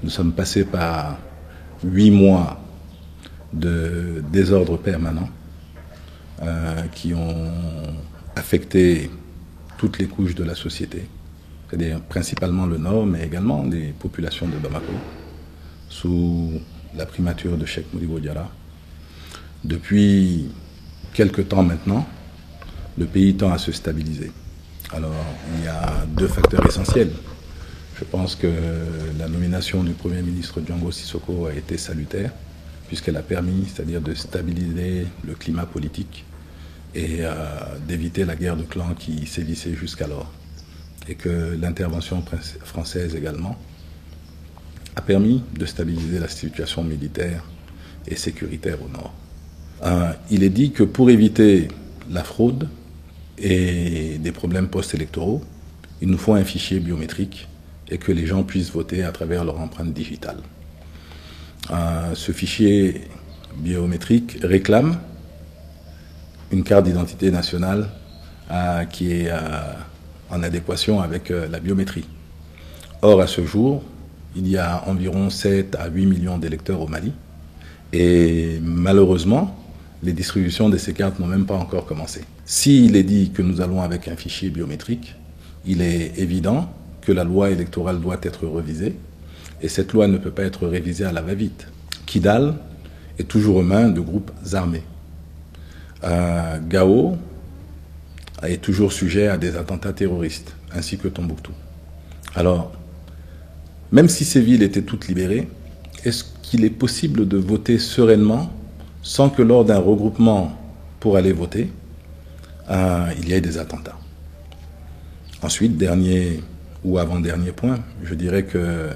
Nous sommes passés par 8 mois de désordre permanent qui ont affecté toutes les couches de la société, c'est-à-dire principalement le nord, mais également les populations de Bamako, sous la primature de Cheikh Modibo Diarra. Depuis quelque temps maintenant, le pays tend à se stabiliser. Alors, il y a deux facteurs essentiels. Je pense que la nomination du Premier ministre Django Sissoko a été salutaire, puisqu'elle a permis, c'est-à-dire de stabiliser le climat politique et d'éviter la guerre de clans qui sévissait jusqu'alors. Et que l'intervention française également a permis de stabiliser la situation militaire et sécuritaire au nord. Il est dit que pour éviter la fraude et des problèmes post-électoraux, il nous faut un fichier biométrique et que les gens puissent voter à travers leur empreinte digitale. Ce fichier biométrique réclame une carte d'identité nationale qui est en adéquation avec la biométrie. Or, à ce jour, il y a environ 7 à 8 millions d'électeurs au Mali et malheureusement, les distributions de ces cartes n'ont même pas encore commencé. S'il est dit que nous allons avec un fichier biométrique, il est évident que la loi électorale doit être révisée, et cette loi ne peut pas être révisée à la va-vite. Kidal est toujours aux mains de groupes armés. Gao est toujours sujet à des attentats terroristes, ainsi que Tombouctou. Alors, même si ces villes étaient toutes libérées, est-ce qu'il est possible de voter sereinement sans que lors d'un regroupement pour aller voter, il y ait des attentats? Ensuite, dernier ou avant-dernier point, je dirais que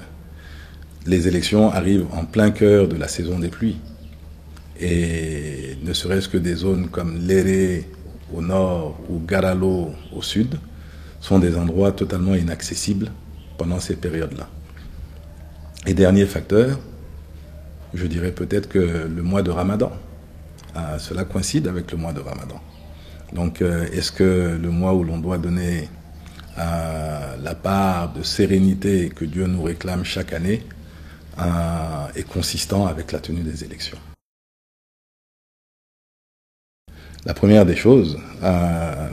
les élections arrivent en plein cœur de la saison des pluies. Et ne serait-ce que des zones comme Léré au nord ou Garalo au sud sont des endroits totalement inaccessibles pendant ces périodes-là. Et dernier facteur, je dirais peut-être que le mois de Ramadan. Cela coïncide avec le mois de Ramadan. Donc, est-ce que le mois où l'on doit donner la part de sérénité que Dieu nous réclame chaque année est consistant avec la tenue des élections? La première des choses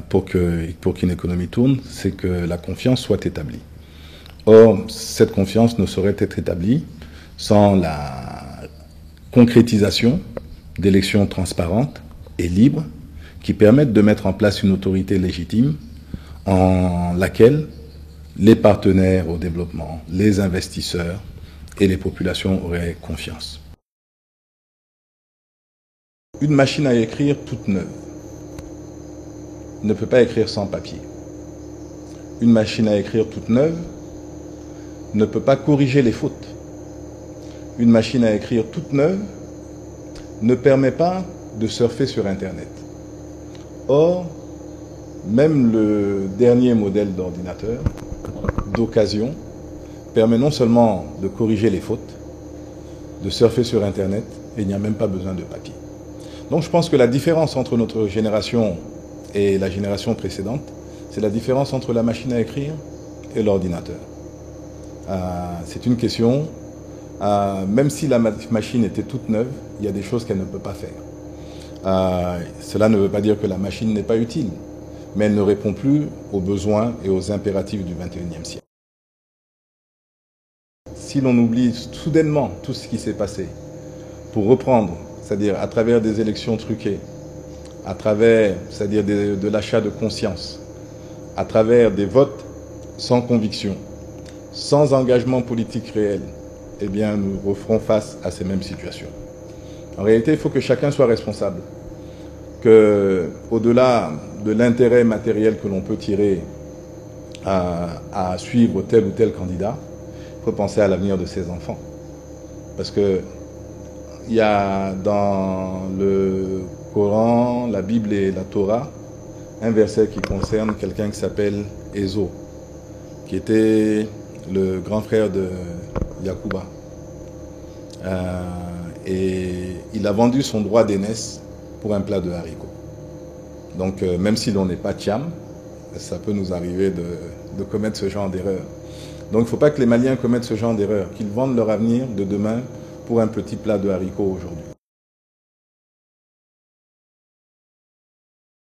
pour qu'une économie tourne, c'est que la confiance soit établie. Or, cette confiance ne saurait être établie sans la concrétisation d'élections transparentes et libres qui permettent de mettre en place une autorité légitime en laquelle les partenaires au développement, les investisseurs et les populations auraient confiance. Une machine à écrire toute neuve ne peut pas écrire sans papier. Une machine à écrire toute neuve ne peut pas corriger les fautes. Une machine à écrire toute neuve ne permet pas de surfer sur Internet. Or, même le dernier modèle d'ordinateur d'occasion permet non seulement de corriger les fautes, de surfer sur Internet, et il n'y a même pas besoin de papier. Donc je pense que la différence entre notre génération et la génération précédente, c'est la différence entre la machine à écrire et l'ordinateur. C'est une question, même si la machine était toute neuve, il y a des choses qu'elle ne peut pas faire. Cela ne veut pas dire que la machine n'est pas utile, mais elle ne répond plus aux besoins et aux impératifs du XXIe siècle. Si l'on oublie soudainement tout ce qui s'est passé, pour reprendre, c'est-à-dire à travers des élections truquées, à travers, c'est-à-dire de l'achat de conscience, à travers des votes sans conviction, sans engagement politique réel, eh bien nous referons face à ces mêmes situations. En réalité, il faut que chacun soit responsable, qu'au-delà de l'intérêt matériel que l'on peut tirer à suivre tel ou tel candidat, il faut penser à l'avenir de ses enfants. Parce que il y a dans le Coran, la Bible et la Torah, un verset qui concerne quelqu'un qui s'appelle Ésaü, qui était le grand frère de Yacouba. Et il a vendu son droit d'aînesse pour un plat de haricots. Donc même si l'on n'est pas Thiam, ça peut nous arriver de commettre ce genre d'erreur. Donc il ne faut pas que les Maliens commettent ce genre d'erreur, qu'ils vendent leur avenir de demain pour un petit plat de haricots aujourd'hui.